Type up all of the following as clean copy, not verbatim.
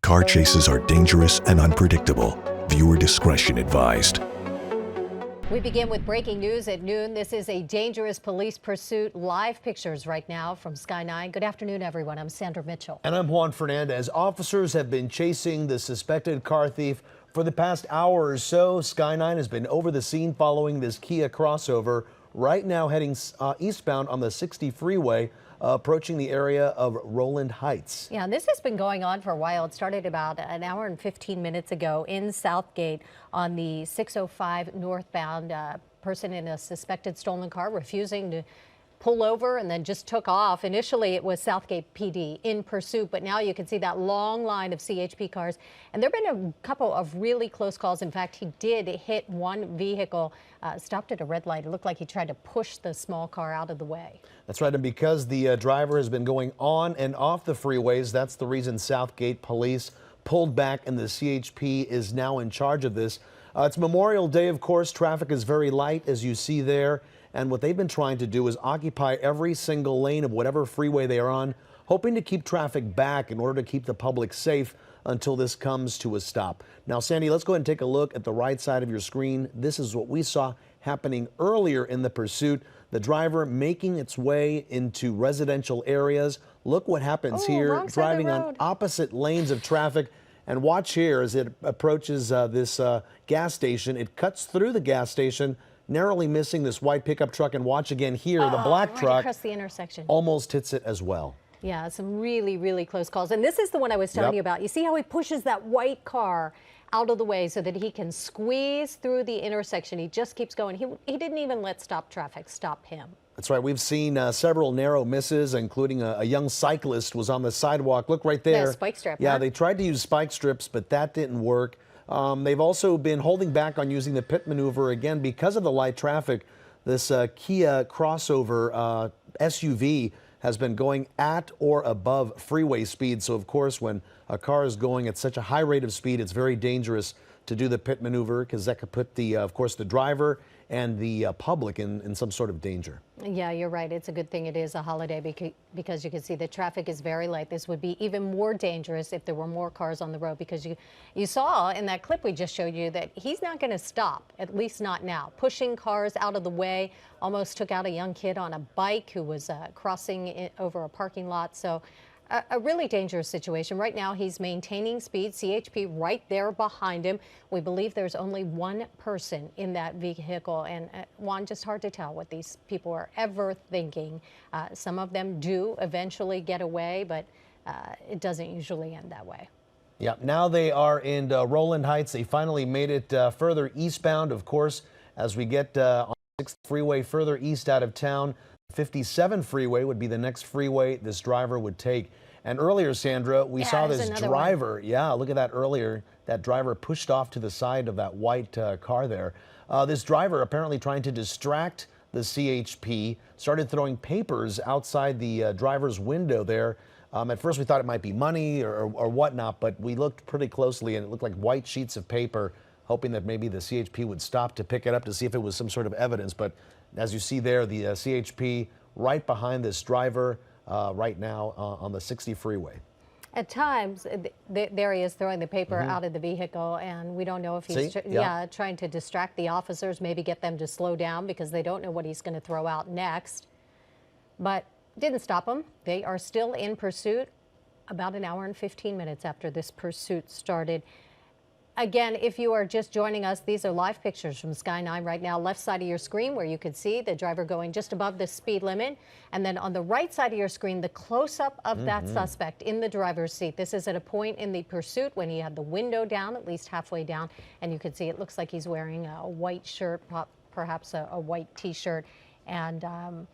Car chases are dangerous and unpredictable. Viewer discretion advised. We begin with breaking news at noon. This is a dangerous police pursuit. Live pictures right now from Sky 9. Good afternoon, everyone. I'm Sandra Mitchell. And I'm Juan Fernandez. Officers have been chasing the suspected car thief for the past hour or so. Sky 9 has been over the scene following this Kia crossover. Right now heading eastbound on the 60 freeway, approaching the area of Rowland Heights. Yeah, and this has been going on for a while. It started about an hour and 15 minutes ago in Southgate on the 605 northbound. Person in a suspected stolen car refusing to pull over and then just took off. Initially, it was Southgate PD in pursuit, but now you can see that long line of CHP cars. And there have been a couple of really close calls. In fact, he did hit one vehicle, stopped at a red light. It looked like he tried to push the small car out of the way. That's right. And because the driver has been going on and off the freeways, that's the reason Southgate police pulled back and the CHP is now in charge of this. It's Memorial Day, of course. Traffic is very light, as you see there. And what they've been trying to do is occupy every single lane of whatever freeway they are on, hoping to keep traffic back in order to keep the public safe until this comes to a stop. Now, Sandy, let's go ahead and take a look at the right side of your screen. This is what we saw happening earlier in the pursuit. The driver making its way into residential areas. Look what happens here, driving on opposite lanes of traffic. And watch here as it approaches this gas station. It cuts through the gas station, narrowly missing this white pickup truck, and watch again here, the black right truck across the intersection almost hits it as well. Yeah, some really, really close calls. And this is the one I was telling you about. You see how he pushes that white car out of the way so that he can squeeze through the intersection. He just keeps going. He didn't even let stop traffic stop him. That's right. We've seen several narrow misses, including a young cyclist was on the sidewalk. Look right there. Yeah, spike strip. Yeah, huh? They tried to use spike strips, but that didn't work. They've also been holding back on using the pit maneuver again because of the light traffic. This Kia crossover SUV has been going at or above freeway speed. So, of course, when a car is going at such a high rate of speed, it's very dangerous to do the pit maneuver because that could put of course, the driver and the public in some sort of danger. Yeah, you're right. It's a good thing it is a holiday because you can see the traffic is very light. This would be even more dangerous if there were more cars on the road, because you saw in that clip we just showed you that he's not going to stop, at least not now. Pushing cars out of the way, almost took out a young kid on a bike who was crossing over a parking lot. So a really dangerous situation. Right now, he's maintaining speed. CHP right there behind him. We believe there's only one person in that vehicle. And Juan, just hard to tell what these people are ever thinking. Some of them do eventually get away, but it doesn't usually end that way. Yeah, now they are in Rowland Heights. They finally made it further eastbound, of course, as we get on the 6th freeway further east out of town. 57 freeway would be the next freeway this driver would take. And earlier, Sandra, we saw this driver. Yeah, look at that earlier. That driver pushed off to the side of that white car there. This driver apparently trying to distract the CHP, started throwing papers outside the driver's window there. At first, we thought it might be money or whatnot, but we looked pretty closely and it looked like white sheets of paper, hoping that maybe the CHP would stop to pick it up to see if it was some sort of evidence. But as you see there, the CHP right behind this driver right now on the 60 freeway. At times, there he is throwing the paper out of the vehicle, and we don't know if he's trying to distract the officers, maybe get them to slow down because they don't know what he's going to throw out next. But didn't stop them. They are still in pursuit about an hour and 15 minutes after this pursuit started. Again, if you are just joining us, these are live pictures from Sky 9 right now. Left side of your screen where you could see the driver going just above the speed limit. And then on the right side of your screen, the close-up of that suspect in the driver's seat. This is at a point in the pursuit when he had the window down, at least halfway down. And you can see it looks like he's wearing a white shirt, perhaps a white T-shirt. And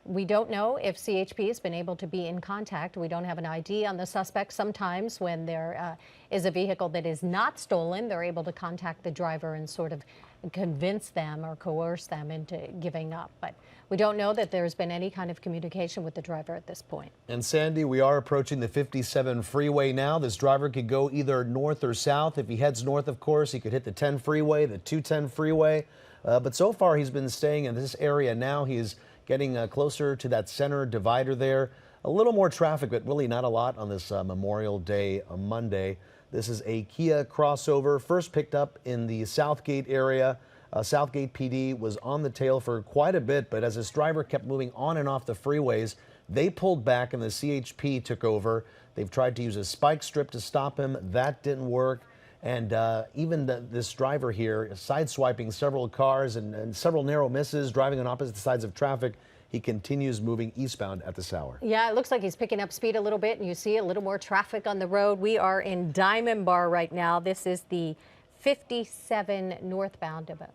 we don't know if CHP has been able to be in contact. We don't have an ID on the suspect. Sometimes when there is a vehicle that is not stolen, they're able to contact the driver and sort of convince them or coerce them into giving up. But we don't know that there's been any kind of communication with the driver at this point. And Sandy, we are approaching the 57 freeway now. This driver could go either north or south. If he heads north, of course, he could hit the 10 freeway, the 210 freeway. But so far, he's been staying in this area. Now he's getting closer to that center divider there. A little more traffic, but really not a lot on this Memorial Day Monday. This is a Kia crossover, first picked up in the Southgate area. Southgate PD was on the tail for quite a bit, but as this driver kept moving on and off the freeways, they pulled back and the CHP took over. They've tried to use a spike strip to stop him. That didn't work. And even this driver here, sideswiping several cars and several narrow misses, driving on opposite sides of traffic. He continues moving eastbound at this hour. Yeah, it looks like he's picking up speed a little bit, and you see a little more traffic on the road. We are in Diamond Bar right now. This is the 57 northbound of it.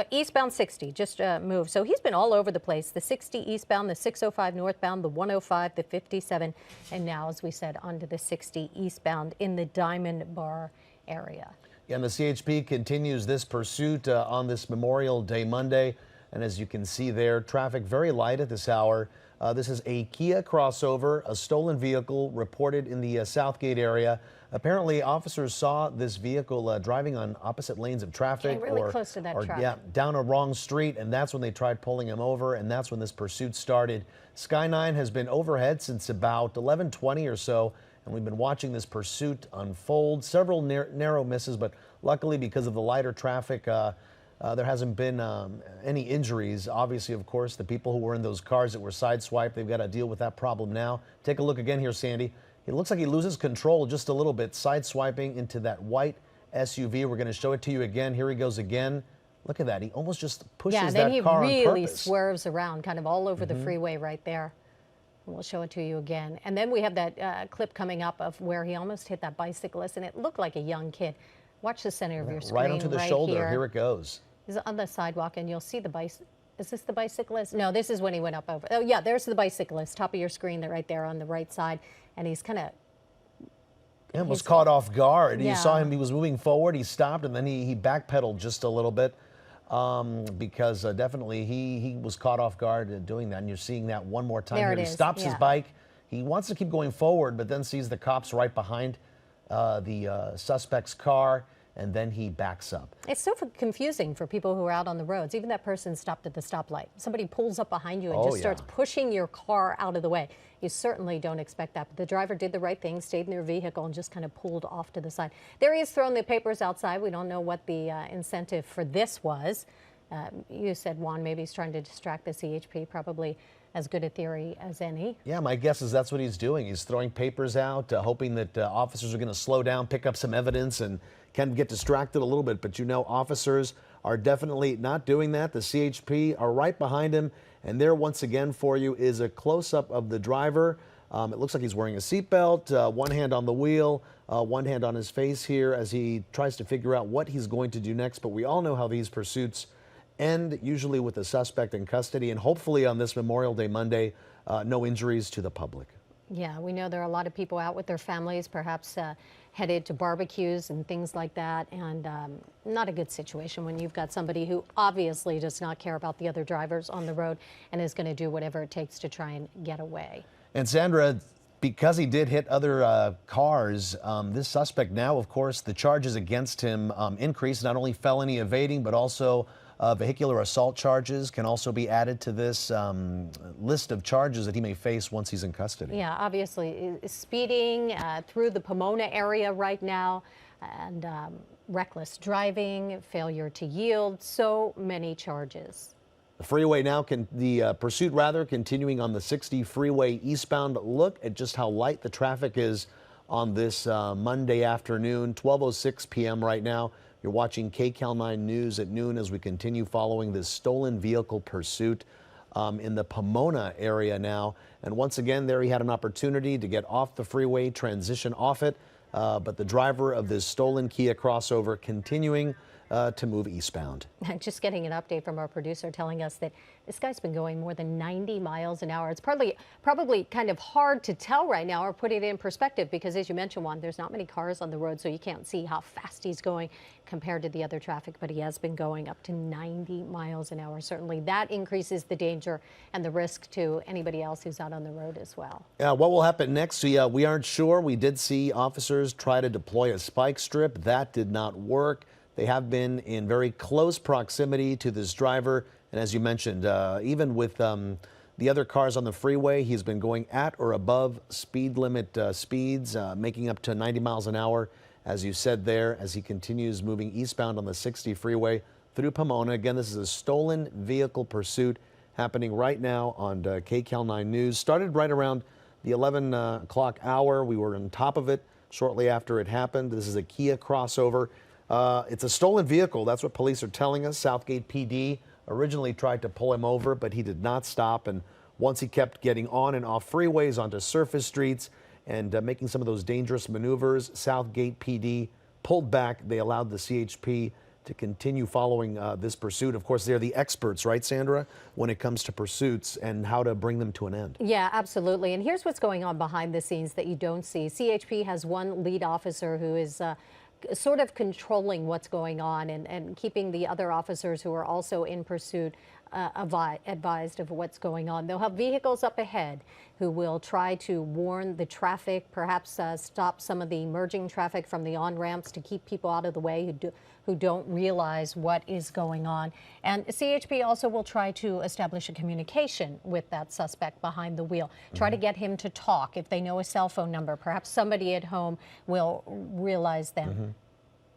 Eastbound 60 just moved. So he's been all over the place. The 60 eastbound, the 605 northbound, the 105, the 57, and now, as we said, onto the 60 eastbound in the Diamond Bar area. Yeah, and the CHP continues this pursuit on this Memorial Day Monday. And as you can see there, traffic very light at this hour. This is a Kia crossover, a stolen vehicle reported in the Southgate area. Apparently, officers saw this vehicle driving on opposite lanes of traffic, really close to that traffic. Yeah, down a wrong street, and that's when they tried pulling him over, and that's when this pursuit started. Sky 9 has been overhead since about 11:20 or so, and we've been watching this pursuit unfold. Several narrow misses, but luckily, because of the lighter traffic, there hasn't been any injuries. Obviously, of course, the people who were in those cars that were sideswiped, they've got to deal with that problem now. Take a look again here, Sandy. It looks like he loses control just a little bit, sideswiping into that white SUV. We're going to show it to you again. Here he goes again. Look at that. He almost just pushes that car on purpose. Yeah, then he really swerves around kind of all over the freeway right there. And we'll show it to you again. And then we have that clip coming up of where he almost hit that bicyclist, and it looked like a young kid. Watch the center of your screen right onto the shoulder. Here it goes. He's on the sidewalk, and you'll see the bicycle. Is this the bicyclist? No, this is when he went up over. Oh, yeah, there's the bicyclist, top of your screen, right there on the right side. And he's kind of... was caught off guard. Yeah. You saw him, he was moving forward, he stopped, and then he backpedaled just a little bit because definitely he was caught off guard doing that. And you're seeing that one more time here. He stops his bike. He wants to keep going forward, but then sees the cops right behind the suspect's car. And then he backs up. It's so confusing for people who are out on the roads. Even that person stopped at the stoplight. Somebody pulls up behind you and just starts pushing your car out of the way. You certainly don't expect that. But the driver did the right thing, stayed in their vehicle, and just kind of pulled off to the side. There he is throwing the papers outside. We don't know what the incentive for this was. You said, Juan, maybe he's trying to distract the CHP, probably as good a theory as any. Yeah, my guess is that's what he's doing. He's throwing papers out, hoping that officers are going to slow down, pick up some evidence, and can get distracted a little bit. But you know, officers are definitely not doing that. The CHP are right behind him. And there, once again, for you is a close-up of the driver. It looks like he's wearing a seatbelt, one hand on the wheel, one hand on his face here as he tries to figure out what he's going to do next. But we all know how these pursuits end, usually with the suspect in custody. And hopefully on this Memorial Day Monday, no injuries to the public. Yeah, we know there are a lot of people out with their families, perhaps headed to barbecues and things like that, and not a good situation when you've got somebody who obviously does not care about the other drivers on the road and is going to do whatever it takes to try and get away. And Sandra, because he did hit other cars, this suspect now, of course, the charges against him increased, not only felony evading, but also vehicular assault charges can also be added to this list of charges that he may face once he's in custody. Yeah, obviously speeding through the Pomona area right now, and reckless driving, failure to yield, so many charges. The freeway now, the pursuit rather, continuing on the 60 freeway eastbound. Look at just how light the traffic is on this Monday afternoon, 12:06 p.m. right now. You're watching KCAL 9 News at noon as we continue following this stolen vehicle pursuit in the Pomona area now. And once again, there he had an opportunity to get off the freeway, transition off it, but the driver of this stolen Kia crossover continuing to move eastbound. Just getting an update from our producer telling us that this guy's been going more than 90 miles an hour. It's probably kind of hard to tell right now or put it in perspective because, as you mentioned, Juan, there's not many cars on the road, so you can't see how fast he's going compared to the other traffic, but he has been going up to 90 miles an hour. Certainly that increases the danger and the risk to anybody else who's out on the road as well. What will happen next? So, we aren't sure. We did see officers try to deploy a spike strip. That did not work. They have been in very close proximity to this driver. And as you mentioned, even with the other cars on the freeway, he's been going at or above speed limit speeds, making up to 90 miles an hour. as you said there, as he continues moving eastbound on the 60 freeway through Pomona. Again, this is a stolen vehicle pursuit happening right now on KCAL 9 News. Started right around the 11 o'clock hour. We were on top of it shortly after it happened. This is a Kia crossover. It's a stolen vehicle. That's what police are telling us. Southgate PD originally tried to pull him over, but he did not stop. And once he kept getting on and off freeways, onto surface streets, and making some of those dangerous maneuvers, Southgate PD pulled back. They allowed the CHP to continue following this pursuit. Of course, they're the experts, right, Sandra, when it comes to pursuits and how to bring them to an end. Yeah, absolutely. And here's what's going on behind the scenes that you don't see. CHP has one lead officer who is sort of controlling what's going on and keeping the other officers who are also in pursuit advised of what's going on. They'll have vehicles up ahead who will try to warn the traffic, perhaps stop some of the merging traffic from the on-ramps to keep people out of the way who don't realize what is going on. And CHP also will try to establish a communication with that suspect behind the wheel, try to get him to talk. If they know a cell phone number, perhaps somebody at home will realize them.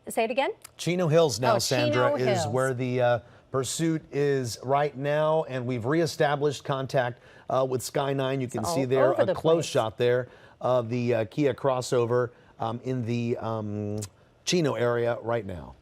Say it again? Chino Hills now, Sandra, Chino is Hills. where the pursuit is right now, and we've reestablished contact with Sky 9. You can see there a close shot there of the Kia crossover in the Chino area right now.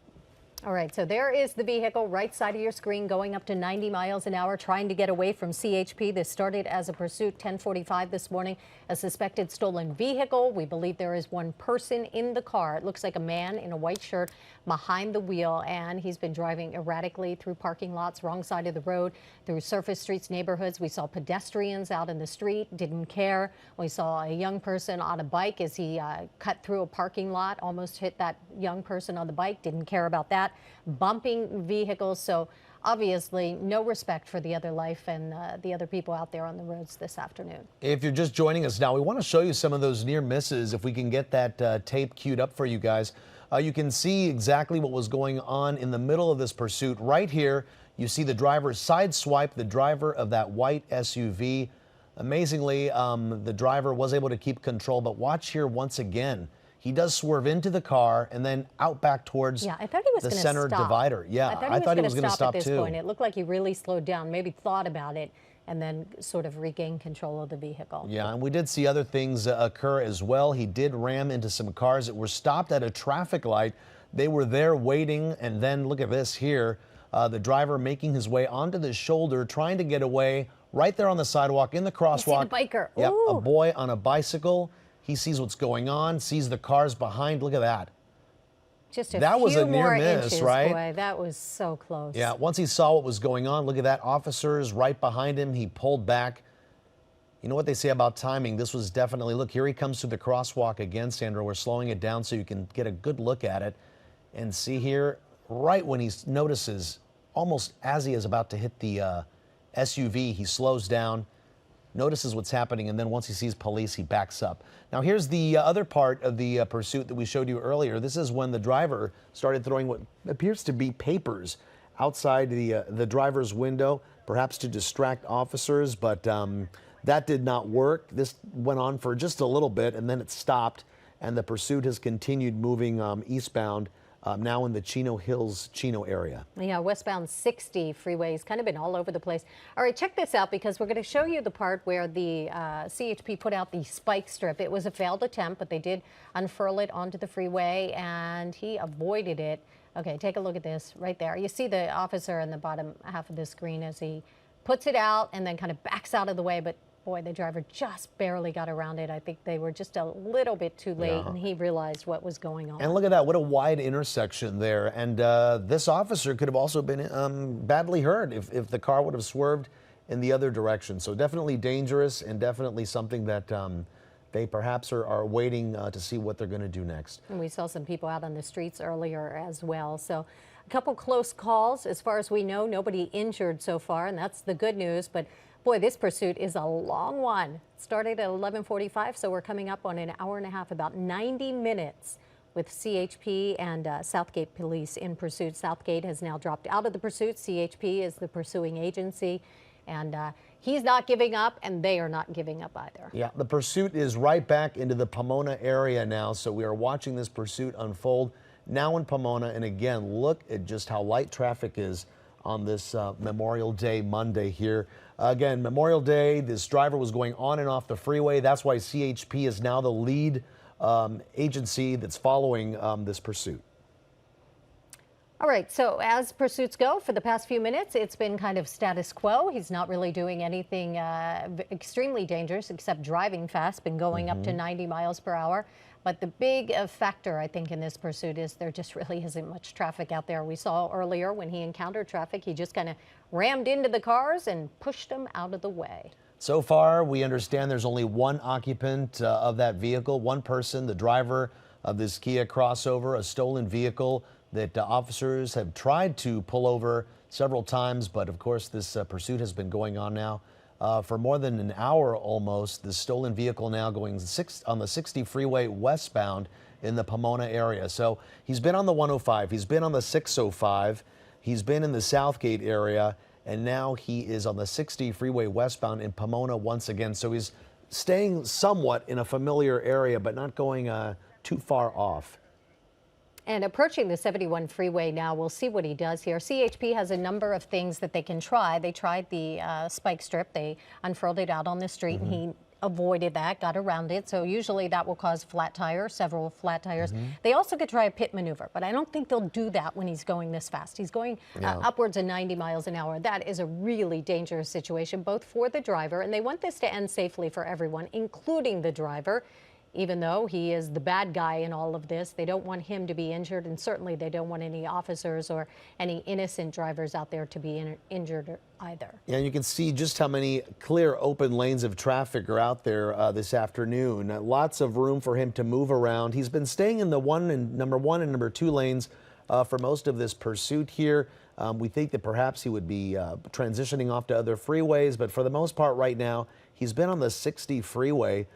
All right, so there is the vehicle right side of your screen going up to 90 miles an hour, trying to get away from CHP. This started as a pursuit 10:45 this morning, a suspected stolen vehicle. We believe there is one person in the car. It looks like a man in a white shirt behind the wheel, and he's been driving erratically through parking lots, wrong side of the road, through surface streets, neighborhoods. We saw pedestrians out in the street, didn't care. We saw a young person on a bike as he cut through a parking lot, almost hit that young person on the bike, didn't care about that. Bumping vehicles, so obviously no respect for the other life and the other people out there on the roads this afternoon. If you're just joining us now, we want to show you some of those near misses. If we can get that tape queued up for you guys. You can see exactly what was going on in the middle of this pursuit. Right here, you see the driver sideswipe the driver of that white SUV. Amazingly, the driver was able to keep control, but watch here once again. He does swerve into the car and then out back towards the center divider. Yeah, I thought he was going to stop at this point. It looked like he really slowed down, maybe thought about it, and then sort of regained control of the vehicle. Yeah, and we did see other things occur as well. He did ram into some cars that were stopped at a traffic light. They were there waiting, and then look at this here. The driver making his way onto the shoulder, trying to get away right there on the sidewalk in the crosswalk. You see the biker. Yep, a boy on a bicycle. He sees what's going on, sees the cars behind. Look at that. Just a that few was a near more miss, inches, right? Boy, that was so close. Yeah, once he saw what was going on, look at that. Officers right behind him. He pulled back. You know what they say about timing? This was definitely, look, here he comes to the crosswalk again, Sandra. We're slowing it down so you can get a good look at it. And see here, right when he notices, almost as he is about to hit the SUV, he slows down, notices what's happening, and then once he sees police, he backs up. Now here's the other part of the pursuit that we showed you earlier. This is when the driver started throwing what appears to be papers outside the driver's window, perhaps to distract officers, but that did not work. This went on for just a little bit, and then it stopped, and the pursuit has continued moving eastbound. Now in the Chino Hills, Chino area. Yeah, westbound 60 freeways, kind of been all over the place. All right, check this out because we're going to show you the part where the CHP put out the spike strip. It was a failed attempt, but they did unfurl it onto the freeway, and he avoided it. Okay, take a look at this right there. You see the officer in the bottom half of the screen as he puts it out and then kind of backs out of the way, but boy, the driver just barely got around it. I think they were just a little bit too late, and he realized what was going on. And look at that, what a wide intersection there. And this officer could have also been badly hurt if the car would have swerved in the other direction. So definitely dangerous and definitely something that they perhaps are waiting to see what they're going to do next. And we saw some people out on the streets earlier as well. So a couple close calls. As far as we know, nobody injured so far, and that's the good news. But boy, this pursuit is a long one. It started at 11:45, so we're coming up on an hour and a half, about 90 minutes with CHP and Southgate police in pursuit. Southgate has now dropped out of the pursuit. CHP is the pursuing agency. And he's not giving up, and they are not giving up either. Yeah, the pursuit is right back into the Pomona area now, so we are watching this pursuit unfold now in Pomona. And again, look at just how light traffic is on this Memorial Day Monday here. Again, Memorial Day, this driver was going on and off the freeway. That's why CHP is now the lead agency that's following this pursuit. All right, so as pursuits go, for the past few minutes, it's been kind of status quo. He's not really doing anything extremely dangerous except driving fast, been going up to 90 miles per hour. But the big factor, I think, in this pursuit is there just really isn't much traffic out there. We saw earlier when he encountered traffic, he just kind of rammed into the cars and pushed them out of the way. So far, we understand there's only one occupant of that vehicle, one person, the driver of this Kia crossover, a stolen vehicle that officers have tried to pull over several times. But of course, this pursuit has been going on now for more than an hour almost. The stolen vehicle now going on the 60 freeway westbound in the Pomona area. So he's been on the 105, he's been on the 605, he's been in the Southgate area, and now he is on the 60 freeway westbound in Pomona once again. So he's staying somewhat in a familiar area, but not going too far off. And approaching the 71 freeway now, we'll see what he does here. CHP has a number of things that they can try. They tried the spike strip. They unfurled it out on the street, and he avoided that, got around it. So usually that will cause flat tire, several flat tires. They also could try a pit maneuver, but I don't think they'll do that when he's going this fast. He's going upwards of 90 miles an hour. That is a really dangerous situation, both for the driver, and they want this to end safely for everyone, including the driver. Even though he is the bad guy in all of this, they don't want him to be injured, and certainly they don't want any officers or any innocent drivers out there to be injured either. Yeah, you can see just how many clear open lanes of traffic are out there this afternoon. Lots of room for him to move around. He's been staying in the number one and number two lanes for most of this pursuit here. We think that perhaps he would be transitioning off to other freeways, but for the most part right now, he's been on the 60 freeway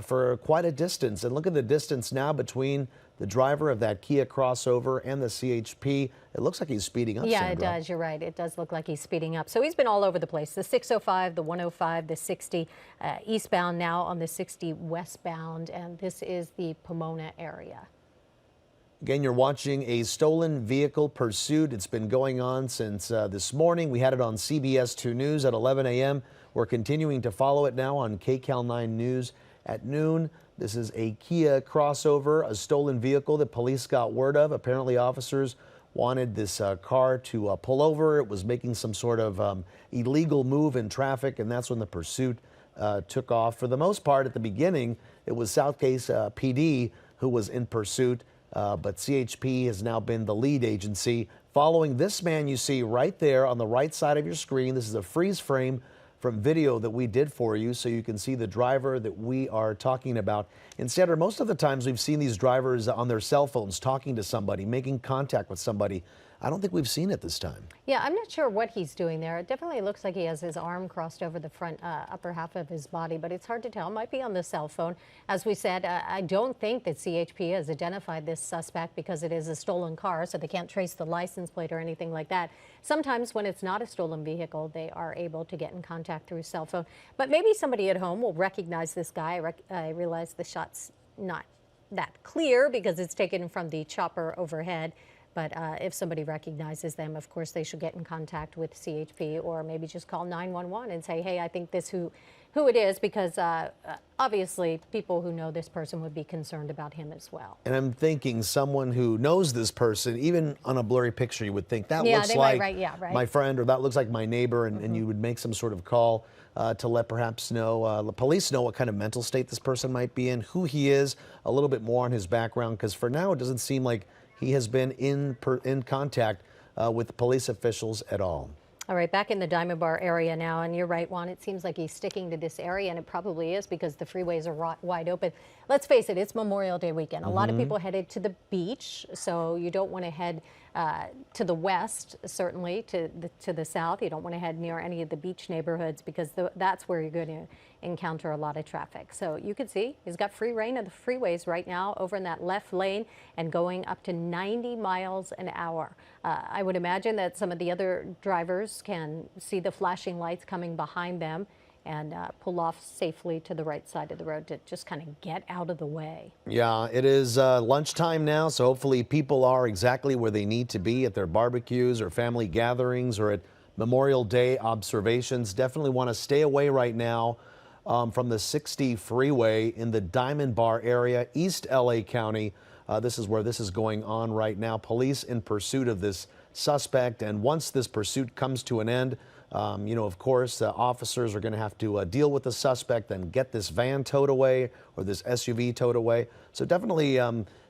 for quite a distance. And look at the distance now between the driver of that Kia crossover and the CHP. It looks like he's speeding up. Yeah, Sandra. It does. You're right. It does look like he's speeding up. So he's been all over the place. The 605, the 105, the 60 eastbound, now on the 60 westbound. And this is the Pomona area. Again, you're watching a stolen vehicle pursuit. It's been going on since this morning. We had it on CBS 2 News at 11 a.m. We're continuing to follow it now on KCAL 9 News at noon. This is a Kia crossover, a stolen vehicle that police got word of. Apparently officers wanted this car to pull over. It was making some sort of illegal move in traffic, and that's when the pursuit took off. For the most part, at the beginning, it was Southgate PD who was in pursuit, but CHP has now been the lead agency following this man you see right there on the right side of your screen. This is a freeze frame from video that we did for you, so you can see the driver that we are talking about. And Sandra, most of the times we've seen these drivers on their cell phones talking to somebody, making contact with somebody. I don't think we've seen it this time. Yeah, I'm not sure what he's doing there. It definitely looks like he has his arm crossed over the front upper half of his body, but it's hard to tell. It might be on the cell phone. As we said, I don't think that CHP has identified this suspect because it is a stolen car, so they can't trace the license plate or anything like that. Sometimes when it's not a stolen vehicle, they are able to get in contact through cell phone. But maybe somebody at home will recognize this guy. I realize the shot's not that clear because it's taken from the chopper overhead. But if somebody recognizes them, of course, they should get in contact with CHP or maybe just call 911 and say, hey, I think this who it is, because obviously people who know this person would be concerned about him as well. And I'm thinking someone who knows this person, even on a blurry picture, you would think that looks like my friend, or that looks like my neighbor, and you would make some sort of call to let perhaps know, the police know what kind of mental state this person might be in, who he is, a little bit more on his background, because for now it doesn't seem like he has been in contact with police officials at all. All right, back in the Diamond Bar area now, and you're right, Juan, it seems like he's sticking to this area, and it probably is because the freeways are wide open. Let's face it, it's Memorial Day weekend. A lot of people headed to the beach, so you don't want to head to the west, certainly to the south. You don't want to head near any of the beach neighborhoods because that's where you're going to encounter a lot of traffic. So you can see he's got free reign of the freeways right now over in that left lane and going up to 90 miles an hour. I would imagine that some of the other drivers can see the flashing lights coming behind them and pull off safely to the right side of the road to just kind of get out of the way. Yeah, it is lunchtime now, so hopefully people are exactly where they need to be at their barbecues or family gatherings or at Memorial Day observations. Definitely want to stay away right now from the 60 freeway in the Diamond Bar area, East LA County. This is where this is going on right now. Police in pursuit of this suspect, and once this pursuit comes to an end, of course, officers are going to have to deal with the suspect and get this van towed away or this SUV towed away. So definitely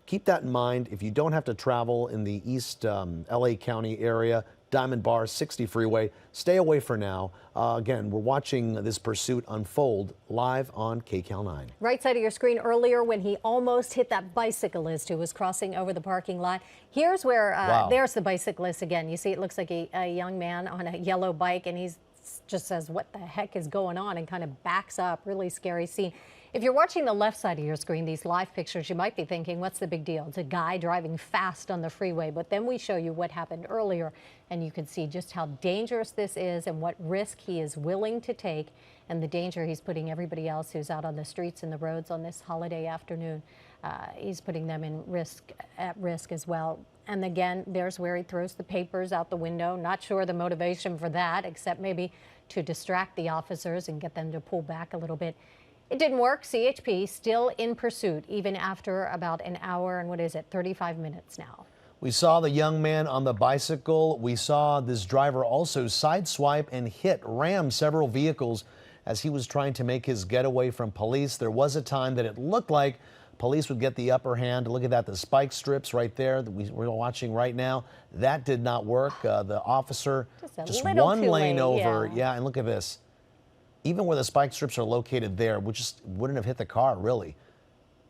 keep that in mind. If you don't have to travel in the East LA County area, Diamond Bar 60 freeway, stay away for now. Again, we're watching this pursuit unfold live on KCAL 9. Right side of your screen earlier when he almost hit that bicyclist who was crossing over the parking lot. Here's where, there's the bicyclist again. You see it looks like a young man on a yellow bike, and he's just says, what the heck is going on, and kind of backs up. Really scary scene. If you're watching the left side of your screen, these live pictures, you might be thinking, what's the big deal? It's a guy driving fast on the freeway. But then we show you what happened earlier, and you can see just how dangerous this is and what risk he is willing to take and the danger he's putting everybody else who's out on the streets and the roads on this holiday afternoon. He's putting them at risk as well. And again, there's where he throws the papers out the window. Not sure the motivation for that, except maybe to distract the officers and get them to pull back a little bit. It didn't work. CHP still in pursuit, even after about an hour and 35 minutes now. We saw the young man on the bicycle. We saw this driver also sideswipe and ram several vehicles as he was trying to make his getaway from police. There was a time that it looked like police would get the upper hand. Look at that, the spike strips right there that we're watching right now. That did not work. The officer just one lane over. Yeah, and look at this. Even where the spike strips are located there, we just wouldn't have hit the car, really.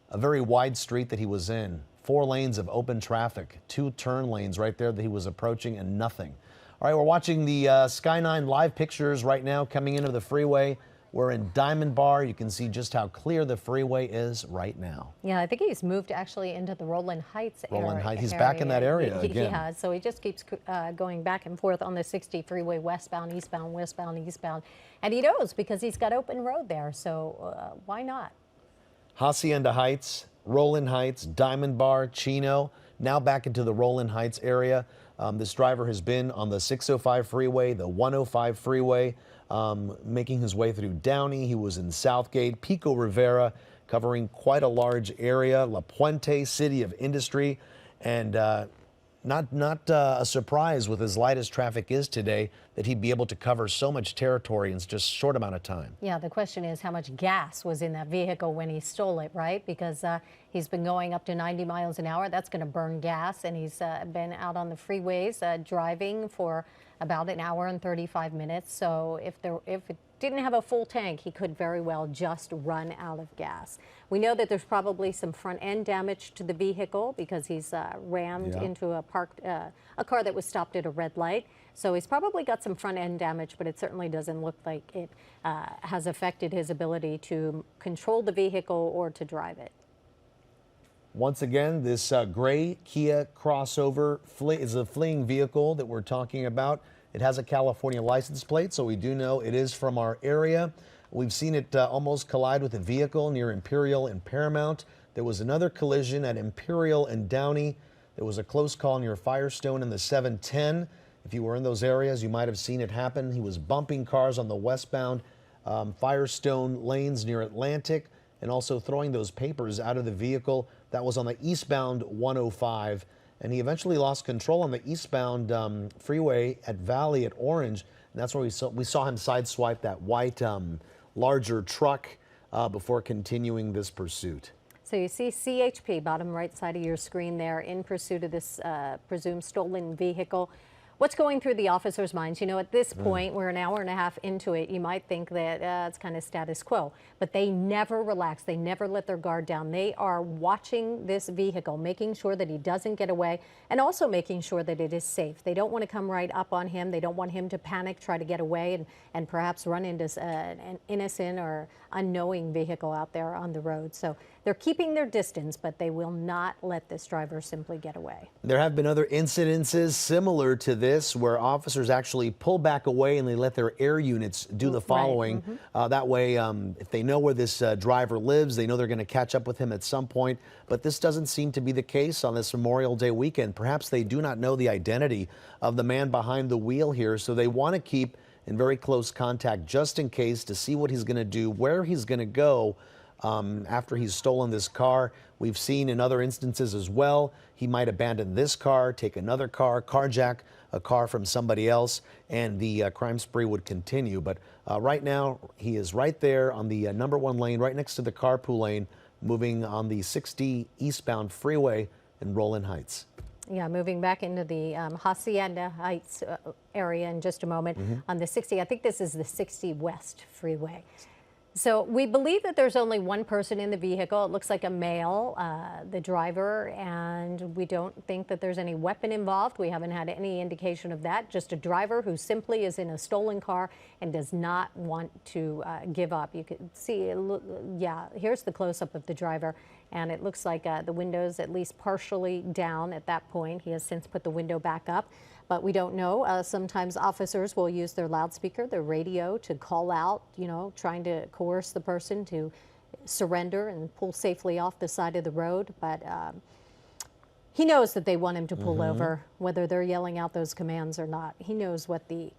A very wide street that he was in. 4 lanes of open traffic, 2 turn lanes right there that he was approaching, and nothing. All right, we're watching the Sky 9 live pictures right now coming into the freeway. We're in Diamond Bar. You can see just how clear the freeway is right now. Yeah, I think he's moved actually into the Rowland Heights area. Rowland Heights. He's back in that area again. Yeah, so he just keeps going back and forth on the 60 freeway, westbound, eastbound, westbound, eastbound. And he knows because he's got open road there, so why not? Hacienda Heights, Rowland Heights, Diamond Bar, Chino, now back into the Rowland Heights area. This driver has been on the 605 freeway, the 105 freeway, making his way through Downey. He was in Southgate, Pico Rivera, covering quite a large area, La Puente, City of Industry, and not a surprise with as light as traffic is today that he'd be able to cover so much territory in just a short amount of time. Yeah, the question is how much gas was in that vehicle when he stole it, right? Because he's been going up to 90 miles an hour. That's going to burn gas, and he's been out on the freeways driving for about an hour and 35 minutes. So if it didn't have a full tank, he could very well just run out of gas. We know that there's probably some front end damage to the vehicle because he's rammed into a car that was stopped at a red light. So he's probably got some front end damage, but it certainly doesn't look like it has affected his ability to control the vehicle or to drive it. Once again, this gray Kia crossover is a fleeing vehicle that we're talking about. It has a California license plate, so we do know it is from our area. We've seen it almost collide with a vehicle near Imperial and Paramount. There was another collision at Imperial and Downey. There was a close call near Firestone in the 710. If you were in those areas, you might have seen it happen. He was bumping cars on the westbound Firestone lanes near Atlantic and also throwing those papers out of the vehicle. That was on the eastbound 105. And he eventually lost control on the eastbound freeway at Valley at Orange. And that's where we saw him sideswipe that white larger truck before continuing this pursuit. So you see CHP, bottom right side of your screen there, in pursuit of this presumed stolen vehicle. what's going through the officers' minds? You know, at this point, we're an hour and a half into it, you might think that it's kind of status quo, but they never relax. They never let their guard down. They are watching this vehicle, making sure that he doesn't get away, and also making sure that it is safe. They don't want to come right up on him. They don't want him to panic, try to get away, and perhaps run into an innocent or unknowing vehicle out there on the road. So they're keeping their distance, but they will not let this driver simply get away. There have been other incidences similar to this where officers actually pull back away and they let their air units do the following. Right. That way, if they know where this driver lives, they know they're going to catch up with him at some point. But this doesn't seem to be the case on this Memorial Day weekend. Perhaps they do not know the identity of the man behind the wheel here, so they want to keep in very close contact just in case to see what he's going to do, where he's going to go after he's stolen this car. We've seen in other instances as well, he might abandon this car, take another car, carjack a car from somebody else, and the crime spree would continue. But right now, he is right there on the #1 lane, right next to the carpool lane, moving on the 60 eastbound freeway in Roland Heights. Yeah, moving back into the Hacienda Heights area in just a moment on the 60. I think this is the 60 West freeway. So we believe that there's only one person in the vehicle. It looks like a male, the driver, and we don't think that there's any weapon involved. We haven't had any indication of that. Just a driver who simply is in a stolen car and does not want to give up. You can see, yeah, here's the close-up of the driver, and it looks like the window's at least partially down at that point. He has since put the window back up. But we don't know. Sometimes officers will use their loudspeaker, their radio, to call out, you know, trying to coerce the person to surrender and pull safely off the side of the road. But he knows that they want him to pull over, whether they're yelling out those commands or not. He knows what the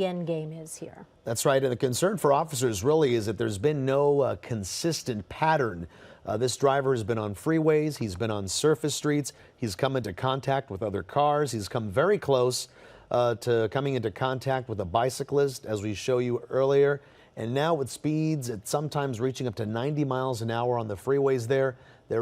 end game is here. That's right. And the concern for officers really is that there's been no consistent pattern. This driver has been on freeways, he's been on surface streets, he's come into contact with other cars, he's come very close to coming into contact with a bicyclist, as we show you earlier. And now with speeds at sometimes reaching up to 90 miles an hour on the freeways there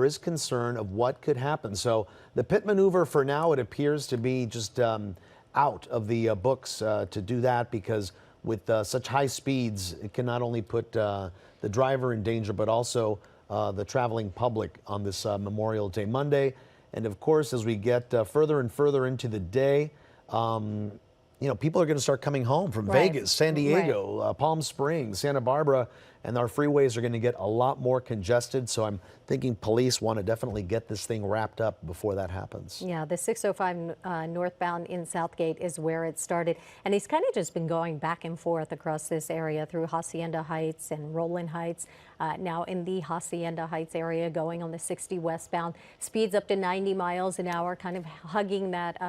is concern of what could happen. So the pit maneuver for now, it appears to be just out of the books to do that, because with such high speeds, it can not only put the driver in danger, but also the traveling public on this Memorial Day Monday. And of course, as we get further and further into the day, you know, people are going to start coming home from Vegas, San Diego, Palm Springs, Santa Barbara, and our freeways are going to get a lot more congested. So I'm thinking police want to definitely get this thing wrapped up before that happens. Yeah, the 605 northbound in Southgate is where it started. And he's kind of just been going back and forth across this area through Hacienda Heights and Roland Heights. Now in the Hacienda Heights area, going on the 60 westbound, speeds up to 90 miles an hour, kind of hugging that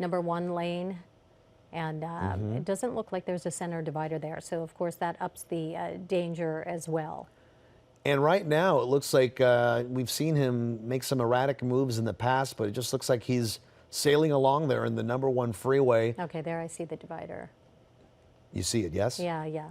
#1 lane. And it doesn't look like there's a center divider there. So, of course, that ups the danger as well. And right now, it looks like we've seen him make some erratic moves in the past, but it just looks like he's sailing along there in the #1 freeway. Okay, there I see the divider. You see it, yes? Yeah, yeah.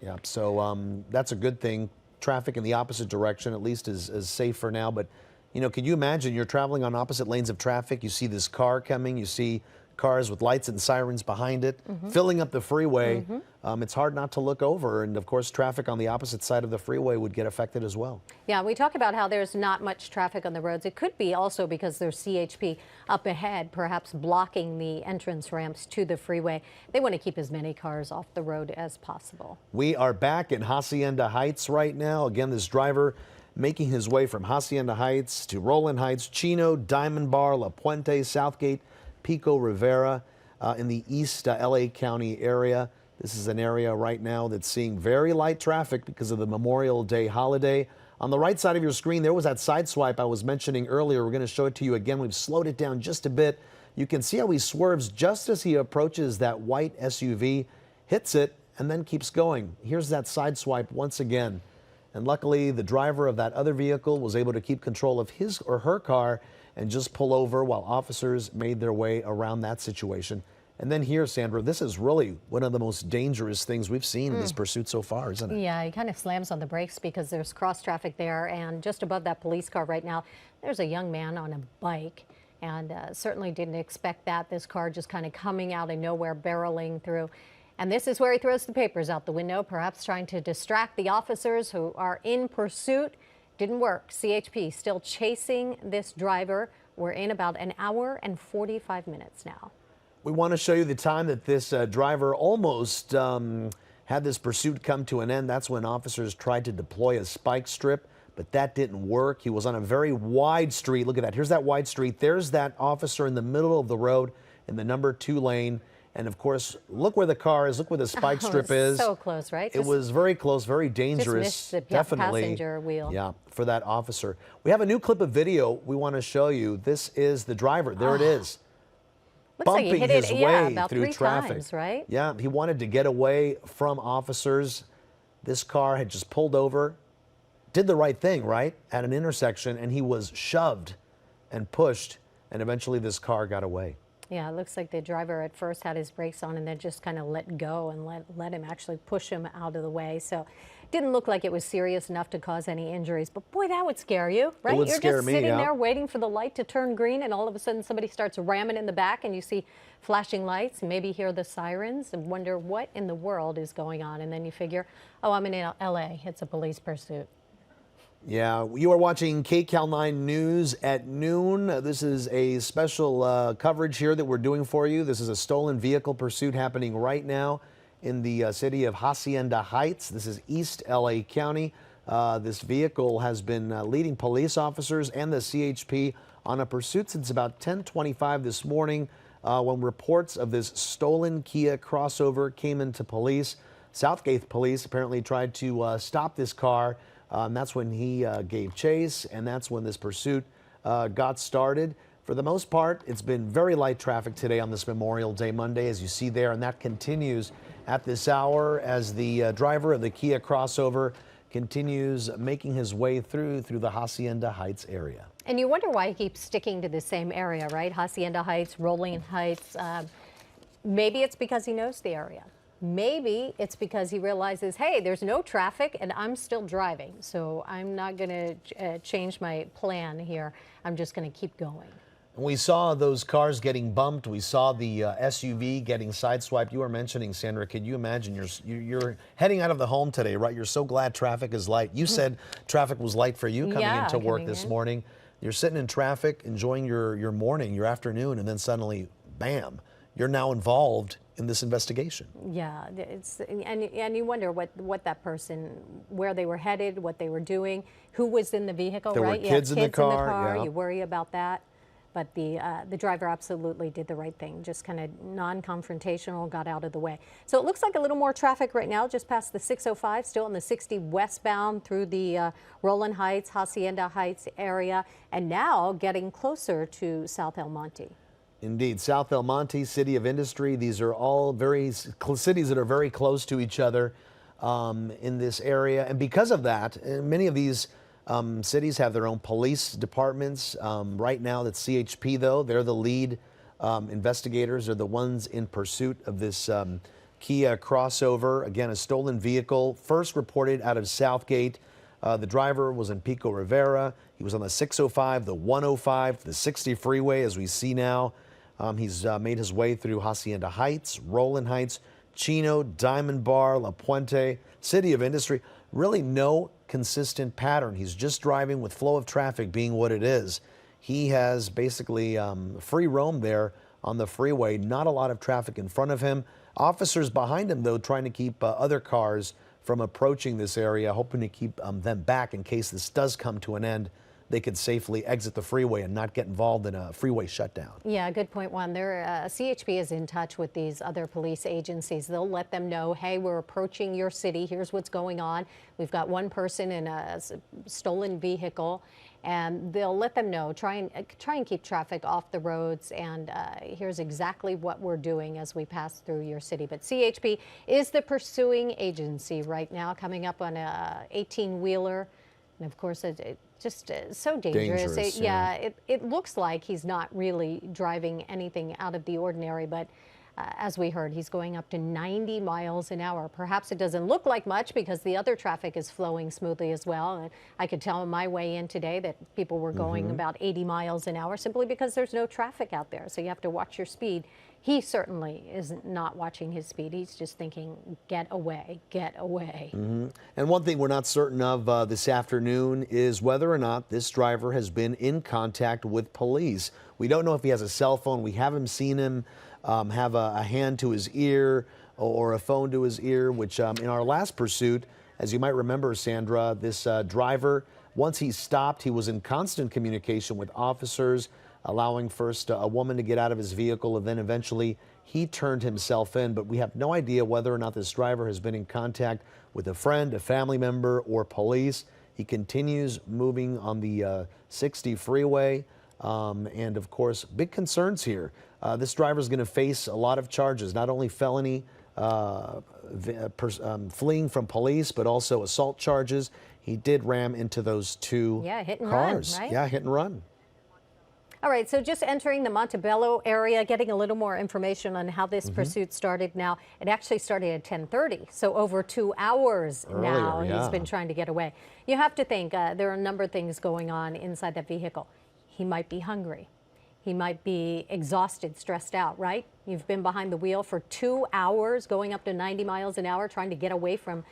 Yeah, so that's a good thing. Traffic in the opposite direction, at least, is safe for now. But, you know, can you imagine you're traveling on opposite lanes of traffic, you see this car coming, you see cars with lights and sirens behind it, filling up the freeway. It's hard not to look over, and of course traffic on the opposite side of the freeway would get affected as well. Yeah, we talk about how there's not much traffic on the roads. It could be also because there's CHP up ahead, perhaps blocking the entrance ramps to the freeway. They want to keep as many cars off the road as possible. We are back in Hacienda Heights right now. Again, this driver making his way from Hacienda Heights to Roland Heights, Chino, Diamond Bar, La Puente, Southgate, Pico Rivera in the East LA County area. This is an area right now that's seeing very light traffic because of the Memorial Day holiday. On the right side of your screen, there was that side swipe I was mentioning earlier. We're going to show it to you again. We've slowed it down just a bit. You can see how he swerves just as he approaches that white SUV, hits it, and then keeps going. Here's that side swipe once again. And luckily, the driver of that other vehicle was able to keep control of his or her car and just pull over while officers made their way around that situation. And then here, Sandra, this is really one of the most dangerous things we've seen in this pursuit so far, isn't it? Yeah, he kind of slams on the brakes because there's cross traffic there, and just above that police car right now, there's a young man on a bike, and certainly didn't expect that. This car just kind of coming out of nowhere, barreling through. And this is where he throws the papers out the window, perhaps trying to distract the officers who are in pursuit. Didn't work. CHP still chasing this driver. We're in about an hour and 45 minutes now. We want to show you the time that this driver almost had this pursuit come to an end. That's when officers tried to deploy a spike strip, but that didn't work. He was on a very wide street. Look at that. Here's that wide street. There's that officer in the middle of the road in the number 2 lane. And of course, look where the car is. Look where the spike strip is. So close, right? It was very close, very dangerous. Just missed the definitely, passenger wheel. Yeah, for that officer. We have a new clip of video we want to show you. This is the driver. There it is. Looks like he Bumping hit his it, way about through 3 traffic. times, right? Yeah, he wanted to get away from officers. This car had just pulled over, did the right thing, right, at an intersection, and he was shoved and pushed, and eventually this car got away. Yeah, it looks like the driver at first had his brakes on and then just kind of let go and let him actually push him out of the way. So didn't look like it was serious enough to cause any injuries. But boy, that would scare you, right? You're just sitting there waiting for the light to turn green, and all of a sudden somebody starts ramming in the back and you see flashing lights and maybe hear the sirens and wonder what in the world is going on. And then you figure, oh, I'm in LA. It's a police pursuit. Yeah, you are watching KCAL 9 News at noon. This is a special coverage here that we're doing for you. This is a stolen vehicle pursuit happening right now in the city of Hacienda Heights. This is East LA County. This vehicle has been leading police officers and the CHP on a pursuit since about 10:25 this morning when reports of this stolen Kia crossover came into police. Southgate police apparently tried to stop this car. That's when he gave chase, and that's when this pursuit got started. For the most part, it's been very light traffic today on this Memorial Day Monday, as you see there, and that continues at this hour as the driver of the Kia crossover continues making his way through the Hacienda Heights area. And you wonder why he keeps sticking to the same area, right? Hacienda Heights, Rolling Heights. Maybe it's because he knows the area. Maybe it's because he realizes, hey, there's no traffic and I'm still driving, so I'm not going to change my plan here. I'm just going to keep going. We saw those cars getting bumped. We saw the SUV getting sideswiped. You were mentioning, Sandra, could you imagine you're heading out of the home today, right? You're so glad traffic is light. You said traffic was light for you coming into work this morning. You're sitting in traffic, enjoying your morning, your afternoon, and then suddenly, bam, you're now involved in this investigation. Yeah, and you wonder what that person, where they were headed, what they were doing, who was in the vehicle, there right? Were kids in the car. Yeah. You worry about that. But the driver absolutely did the right thing, just kind of non-confrontational, got out of the way. So it looks like a little more traffic right now, just past the 605, still on the 60 westbound through the Rolling Heights, Hacienda Heights area, and now getting closer to South El Monte. Indeed, South El Monte, City of Industry, these are all cities that are very close to each other in this area. And because of that, many of these cities have their own police departments. Right now, that's CHP, though. They're the lead investigators. They're the ones in pursuit of this Kia crossover. Again, a stolen vehicle, first reported out of Southgate. The driver was in Pico Rivera. He was on the 605, the 105, the 60 freeway, as we see now. He's made his way through Hacienda Heights, Rolling Heights, Chino, Diamond Bar, La Puente, City of Industry. Really no consistent pattern. He's just driving with flow of traffic being what it is. He has basically free roam there on the freeway. Not a lot of traffic in front of him. Officers behind him, though, trying to keep other cars from approaching this area, hoping to keep them back in case this does come to an end. They could safely exit the freeway and not get involved in a freeway shutdown. Yeah, good point, Juan. CHP is in touch with these other police agencies. They'll let them know, hey, we're approaching your city. Here's what's going on. We've got one person in a stolen vehicle, and they'll let them know. Try and keep traffic off the roads. And here's exactly what we're doing as we pass through your city. But CHP is the pursuing agency right now, coming up on a 18-wheeler. And of course, just so dangerous. It looks like he's not really driving anything out of the ordinary, but As we heard, he's going up to 90 miles an hour. Perhaps it doesn't look like much because the other traffic is flowing smoothly as well. And I could tell on my way in today that people were going about 80 miles an hour simply because there's no traffic out there. So you have to watch your speed. He certainly is not watching his speed. He's just thinking, get away, get away. And one thing we're not certain of this afternoon is whether or not this driver has been in contact with police. We don't know if he has a cell phone. We haven't seen him have a hand to his ear or a phone to his ear, which in our last pursuit, as you might remember, Sandra, this driver, once he stopped, he was in constant communication with officers, allowing first a woman to get out of his vehicle, and then eventually he turned himself in. But we have no idea whether or not this driver has been in contact with a friend, a family member, or police. He continues moving on the 60 freeway. And of course, big concerns here. This driver is going to face a lot of charges, not only felony fleeing from police, but also assault charges. He did ram into those two hit and cars. Run, right? Yeah, hit and run. All right, so just entering the Montebello area, getting a little more information on how this pursuit started now. It actually started at 10:30, so over 2 hours now he's been trying to get away. You have to think there are a number of things going on inside that vehicle. He might be hungry. He might be exhausted, stressed out, right? You've been behind the wheel for 2 hours, going up to 90 miles an hour, trying to get away from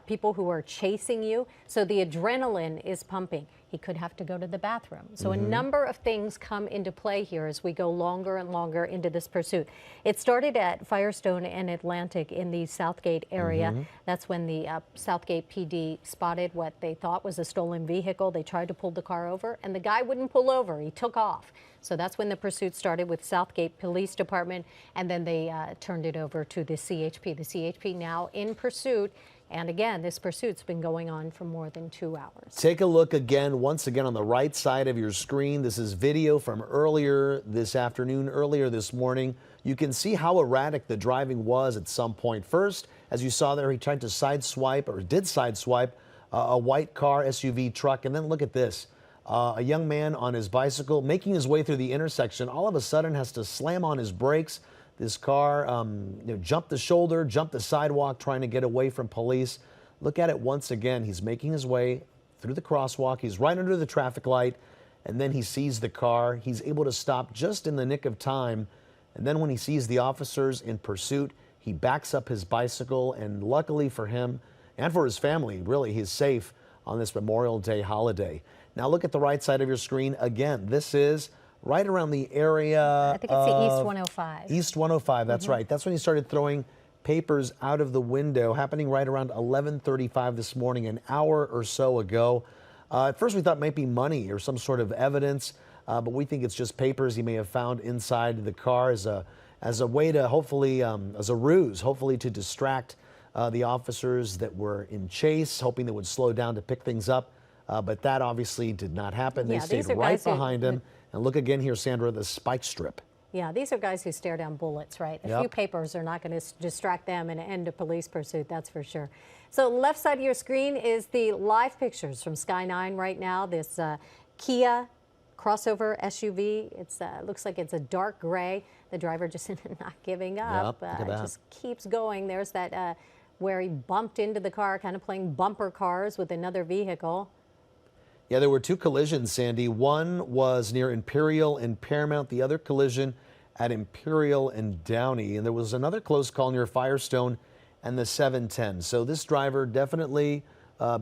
people who are chasing you. So the adrenaline is pumping. He could have to go to the bathroom. So a number of things come into play here as we go longer and longer into this pursuit. It started at Firestone and Atlantic in the Southgate area. That's when the Southgate PD spotted what they thought was a stolen vehicle. They tried to pull the car over, and the guy wouldn't pull over. He took off. So that's when the pursuit started with Southgate Police Department, and then they turned it over to the CHP. The CHP now in pursuit. And again, this pursuit's been going on for more than 2 hours. Take a look again, once again, on the right side of your screen. This is video from earlier this afternoon, earlier this morning. You can see how erratic the driving was at some point. First, as you saw there, he tried to sideswipe, or did sideswipe, a white car, SUV truck. And then look at this. A young man on his bicycle making his way through the intersection, all of a sudden has to slam on his brakes. This car jumped the shoulder, jumped the sidewalk, trying to get away from police. Look at it once again. He's making his way through the crosswalk. He's right under the traffic light, and then he sees the car. He's able to stop just in the nick of time. And then when he sees the officers in pursuit, he backs up his bicycle, and luckily for him and for his family, really, he's safe on this Memorial Day holiday. Now look at the right side of your screen again. This is right around the area. I think it's the East 105. East 105, that's right. That's when he started throwing papers out of the window, happening right around 11:35 this morning, an hour or so ago. At first we thought it might be money or some sort of evidence, but we think it's just papers he may have found inside the car as a way to hopefully, as a ruse, hopefully to distract the officers that were in chase, hoping they would slow down to pick things up. But that obviously did not happen. They stayed right behind him. And look again here, Sandra, the spike strip. Yeah, these are guys who stare down bullets, right? A few papers are not going to distract them and end a police pursuit, that's for sure. So left side of your screen is the live pictures from Sky 9 right now. This Kia crossover SUV. It looks like it's a dark gray. The driver just not giving up. Just keeps going. There's that where he bumped into the car, kind of playing bumper cars with another vehicle. Yeah, there were two collisions, Sandy. One was near Imperial and Paramount, the other collision at Imperial and Downey. And there was another close call near Firestone and the 710. So this driver definitely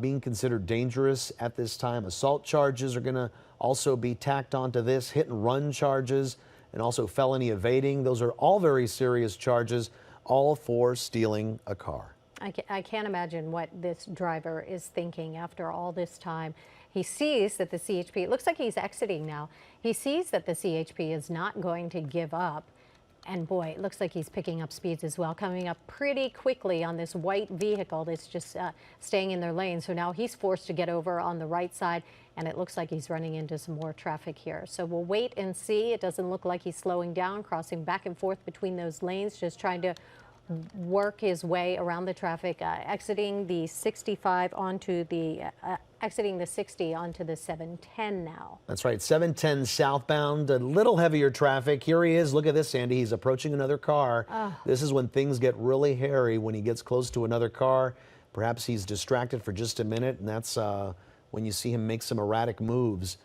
being considered dangerous at this time. Assault charges are going to also be tacked onto this, hit and run charges, and also felony evading. Those are all very serious charges, all for stealing a car. I can't imagine what this driver is thinking after all this time. He sees that the CHP, it looks like he's exiting now. He sees that the CHP is not going to give up. And boy, it looks like he's picking up speeds as well, coming up pretty quickly on this white vehicle that's just staying in their lane. So now he's forced to get over on the right side, and it looks like he's running into some more traffic here. So we'll wait and see. It doesn't look like he's slowing down, crossing back and forth between those lanes, just trying to work his way around the traffic, exiting the 65 onto the exiting the 60 onto the 710 now. That's right, 710 southbound, a little heavier traffic. Here he is. Look at this, Sandy. He's approaching another car. This is when things get really hairy, when he gets close to another car. Perhaps he's distracted for just a minute, and that's when you see him make some erratic moves.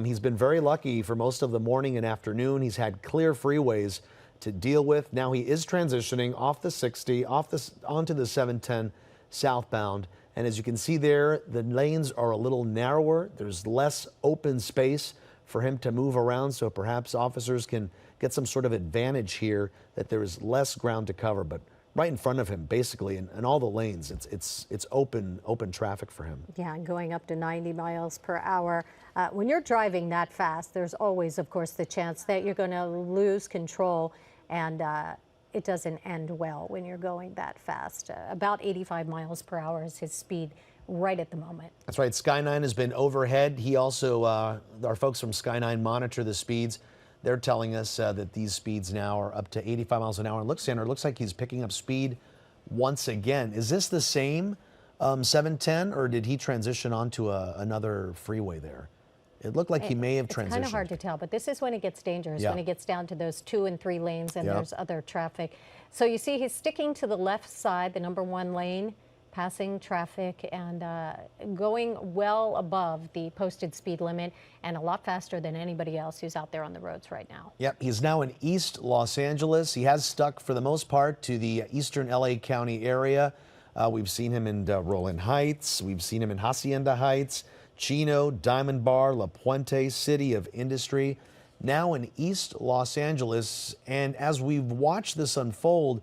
He's been very lucky for most of the morning and afternoon. He's had clear freeways to deal with. Now he is transitioning off the 60, onto the 710 southbound. And as you can see there, the lanes are a little narrower. There's less open space for him to move around, so perhaps officers can get some sort of advantage here that there is less ground to cover. But right in front of him, basically, in all the lanes, it's open traffic for him. Yeah, and going up to 90 miles per hour. When you're driving that fast, there's always, of course, the chance that you're going to lose control, and it doesn't end well when you're going that fast. About 85 miles per hour is his speed right at the moment. That's right. Sky9 has been overhead. He also, our folks from Sky9 monitor the speeds. They're telling us that these speeds now are up to 85 miles an hour. And look, Sandra, it looks like he's picking up speed once again. Is this the same 710, or did he transition onto another freeway there? It looked like he may have transitioned. It's kind of hard to tell, but this is when it gets dangerous, when it gets down to those 2 and 3 lanes and there's other traffic. So you see he's sticking to the left side, the number 1 lane, passing traffic and going well above the posted speed limit and a lot faster than anybody else who's out there on the roads right now. Yep, he's now in East Los Angeles. He has stuck for the most part to the eastern LA County area. We've seen him in Roland Heights. We've seen him in Hacienda Heights, Chino, Diamond Bar, La Puente, City of Industry, now in East Los Angeles. And as we've watched this unfold,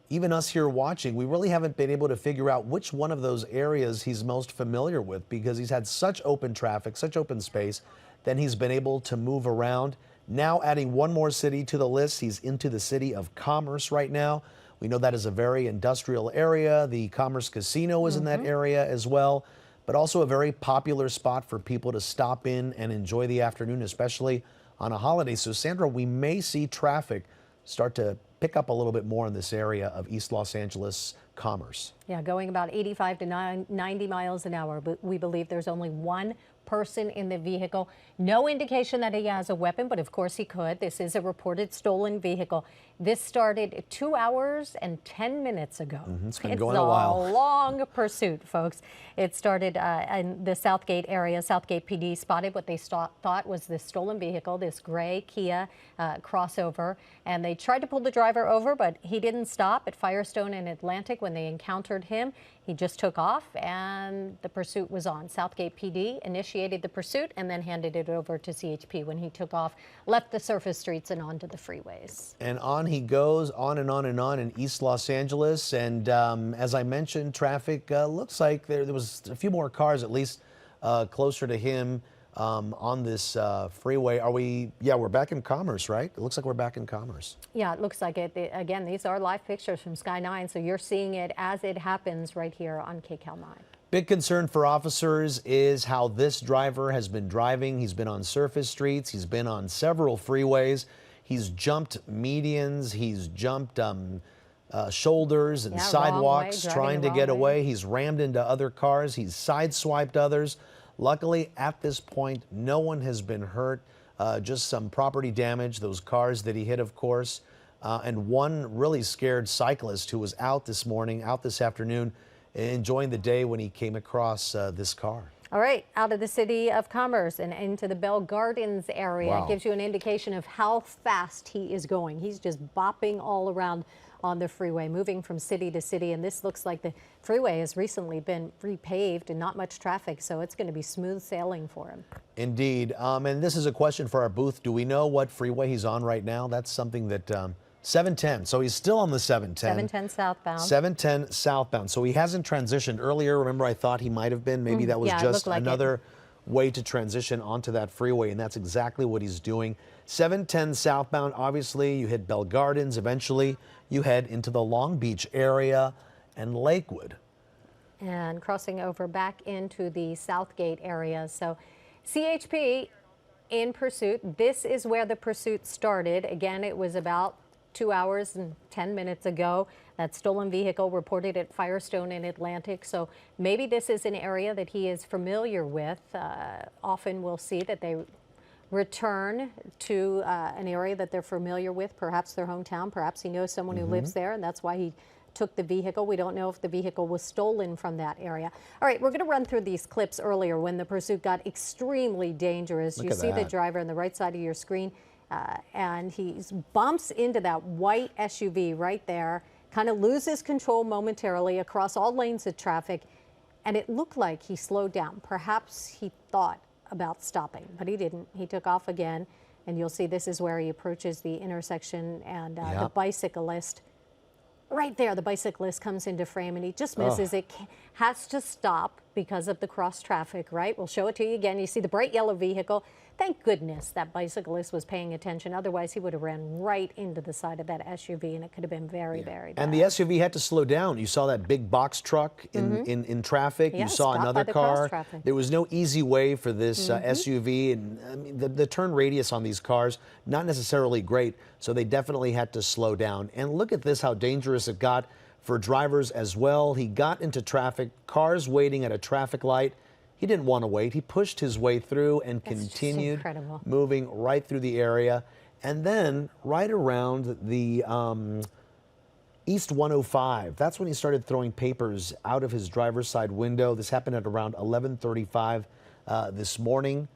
even us here watching, we really haven't been able to figure out which one of those areas he's most familiar with, because he's had such open traffic, such open space, then he's been able to move around. Now adding one more city to the list, he's into the city of Commerce right now. We know that is a very industrial area. The Commerce Casino is in that area as well, but also a very popular spot for people to stop in and enjoy the afternoon, especially on a holiday. So Sandra, we may see traffic start to pick up a little bit more in this area of East Los Angeles Commerce. Yeah, going about 85 to 90 miles an hour, but we believe there's only one person in the vehicle. No indication that he has a weapon, but of course he could. This is a reported stolen vehicle. This started 2 hours and 10 minutes ago. It's been going a while. It's a long pursuit, folks. It started in the Southgate area. Southgate PD spotted what they thought was this stolen vehicle, this gray Kia crossover, and they tried to pull the driver over, but he didn't stop at Firestone and Atlantic when they encountered him. He just took off, and the pursuit was on. Southgate PD initiated the pursuit and then handed it over to CHP when he took off, left the surface streets and onto the freeways. And on he goes, on and on and on in East Los Angeles. And as I mentioned, traffic looks like there was a few more cars, at least closer to him on this freeway. Are we? Yeah, we're back in Commerce, right? It looks like we're back in Commerce. Yeah, it looks like it. Again, these are live pictures from Sky9, so you're seeing it as it happens right here on KCAL 9. Big concern for officers is how this driver has been driving. He's been on surface streets. He's been on several freeways. He's jumped medians. He's jumped shoulders and sidewalks trying to get away. He's rammed into other cars. He's sideswiped others. Luckily, at this point, no one has been hurt, just some property damage, those cars that he hit, of course, and one really scared cyclist who was out this morning, out this afternoon, enjoying the day when he came across this car. All right, out of the city of Commerce and into the Bell Gardens area. Wow. It gives you an indication of how fast he is going. He's just bopping all around on the freeway, moving from city to city. And this looks like the freeway has recently been repaved and not much traffic, so it's going to be smooth sailing for him. Indeed. And this is a question for our booth. Do we know what freeway he's on right now? That's something that 710. So he's still on the 710. 710 southbound. 710 southbound. So he hasn't transitioned. Earlier, remember, I thought he might have been. Maybe that was just like another way to transition onto that freeway, and that's exactly what he's doing. 710 southbound, obviously, you hit Bell Gardens. Eventually, you head into the Long Beach area and Lakewood. And crossing over back into the Southgate area. So CHP in pursuit. This is where the pursuit started. Again, it was about 2 hours and 10 minutes ago. That stolen vehicle reported at Firestone in Atlantic. So maybe this is an area that he is familiar with. Often we'll see that they return to an area that they're familiar with, perhaps their hometown, perhaps he knows someone who lives there, and that's why he took the vehicle. We don't know if the vehicle was stolen from that area. All right, we're going to run through these clips earlier when the pursuit got extremely dangerous. You see the driver on the right side of your screen, and he bumps into that white SUV right there, kind of loses control momentarily across all lanes of traffic, and it looked like he slowed down. Perhaps he thought about stopping, but he didn't. He took off again, and you'll see this is where he approaches the intersection, and the bicyclist right there, the bicyclist comes into frame and he just misses. It has to stop because of the cross traffic, right? We'll show it to you again. You see the bright yellow vehicle. Thank goodness that bicyclist was paying attention. Otherwise, he would have ran right into the side of that SUV, and it could have been very, very bad. And the SUV had to slow down. You saw that big box truck in traffic. Yeah, you saw another car. There was no easy way for this SUV. And I mean, the turn radius on these cars, not necessarily great. So they definitely had to slow down. And look at this, how dangerous it got for drivers as well. He got into traffic, cars waiting at a traffic light. He didn't want to wait. He pushed his way through and continued moving right through the area. And then right around the East 105, that's when he started throwing papers out of his driver's side window. This happened at around 11:35 this morning.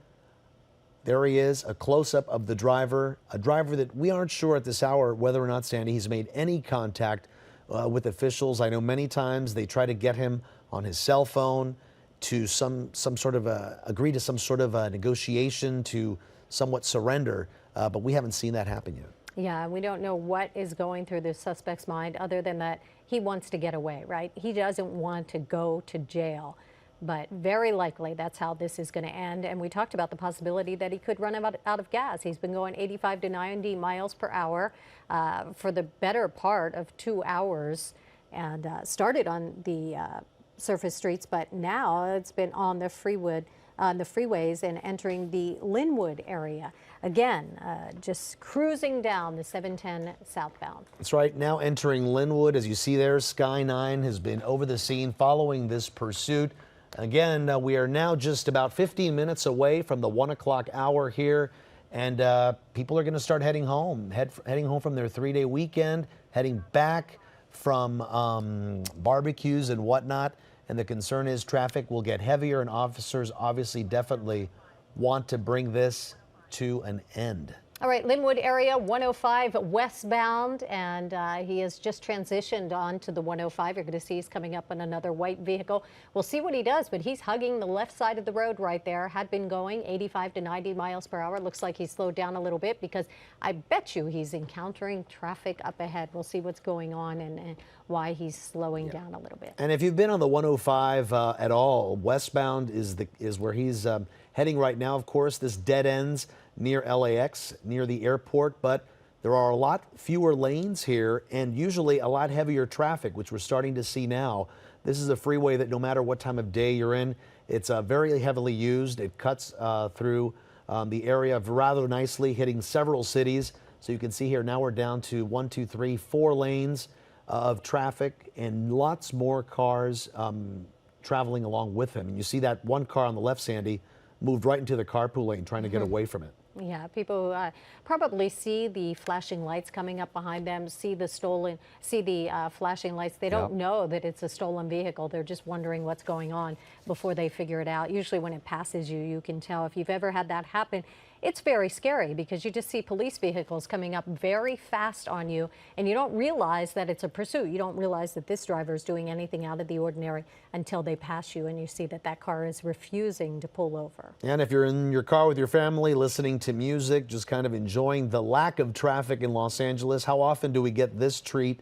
There he is, a close-up of the driver, a driver that we aren't sure at this hour whether or not, Sandy, he's made any contact with officials. I know many times they try to get him on his cell phone to some sort of agree to some sort of a negotiation to somewhat surrender, but we haven't seen that happen yet. Yeah, we don't know what is going through the suspect's mind other than that he wants to get away, right? He doesn't want to go to jail, but very likely that's how this is going to end. And we talked about the possibility that he could run out of gas. He's been going 85 to 90 miles per hour for the better part of 2 hours, and started on the surface streets, but now it's been on the freeways and entering the Linwood area. Again, just cruising down the 710 southbound. That's right, now entering Linwood. As you see there, Sky 9 has been over the scene following this pursuit. Again, we are now just about 15 minutes away from the 1 o'clock hour here, and people are going to start heading home, heading home from their 3-day weekend, heading back from barbecues and whatnot. And the concern is traffic will get heavier, and officers obviously definitely want to bring this to an end. All right, Linwood area, 105 westbound, and he has just transitioned on to the 105. You're going to see he's coming up on another white vehicle. We'll see what he does, but he's hugging the left side of the road right there. Had been going 85 to 90 miles per hour. Looks like he slowed down a little bit because I bet you he's encountering traffic up ahead. We'll see what's going on and why he's slowing down a little bit. And if you've been on the 105 at all, westbound is where he's heading right now. Of course, this dead ends near LAX, near the airport, but there are a lot fewer lanes here and usually a lot heavier traffic, which we're starting to see now. This is a freeway that no matter what time of day you're in, it's very heavily used. It cuts through the area rather nicely, hitting several cities. So you can see here now we're down to 1, 2, 3, 4 lanes of traffic and lots more cars traveling along with him. And you see that one car on the left, Sandy, moved right into the carpool lane trying to get away from it. Yeah, people probably see the flashing lights coming up behind them, see the flashing lights. They don't know that it's a stolen vehicle. They're just wondering what's going on before they figure it out. Usually when it passes you, you can tell. If you've ever had that happen, it's very scary because you just see police vehicles coming up very fast on you, and you don't realize that it's a pursuit. You don't realize that this driver is doing anything out of the ordinary until they pass you and you see that that car is refusing to pull over. And if you're in your car with your family listening to music, just kind of enjoying the lack of traffic in Los Angeles, how often do we get this treat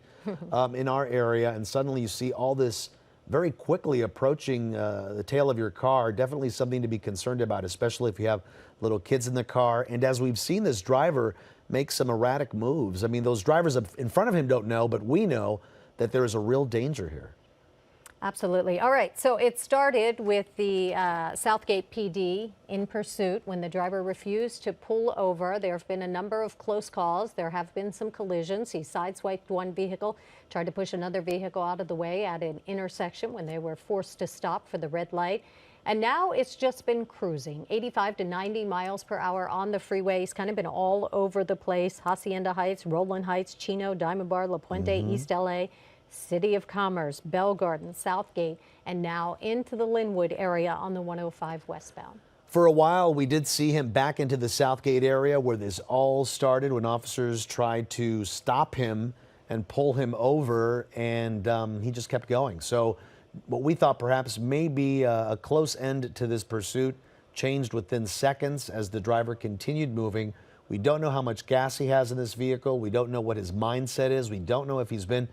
in our area? And suddenly you see all this very quickly approaching the tail of your car. Definitely something to be concerned about, especially if you have little kids in the car. And as we've seen this driver make some erratic moves, I mean, those drivers in front of him don't know, but we know that there is a real danger here. Absolutely. All right, so it started with the Southgate PD in pursuit when the driver refused to pull over. There have been a number of close calls. There have been some collisions. He sideswiped one vehicle, tried to push another vehicle out of the way at an intersection when they were forced to stop for the red light. And now it's just been cruising, 85 to 90 miles per hour on the freeway. He's kind of been all over the place. Hacienda Heights, Roland Heights, Chino, Diamond Bar, La Puente, East LA. City of Commerce, Bell Garden, Southgate, and now into the Linwood area on the 105 westbound. For a while, we did see him back into the Southgate area where this all started when officers tried to stop him and pull him over, and he just kept going. So what we thought perhaps may be a close end to this pursuit changed within seconds as the driver continued moving. We don't know how much gas he has in this vehicle. We don't know what his mindset is. We don't know if he's been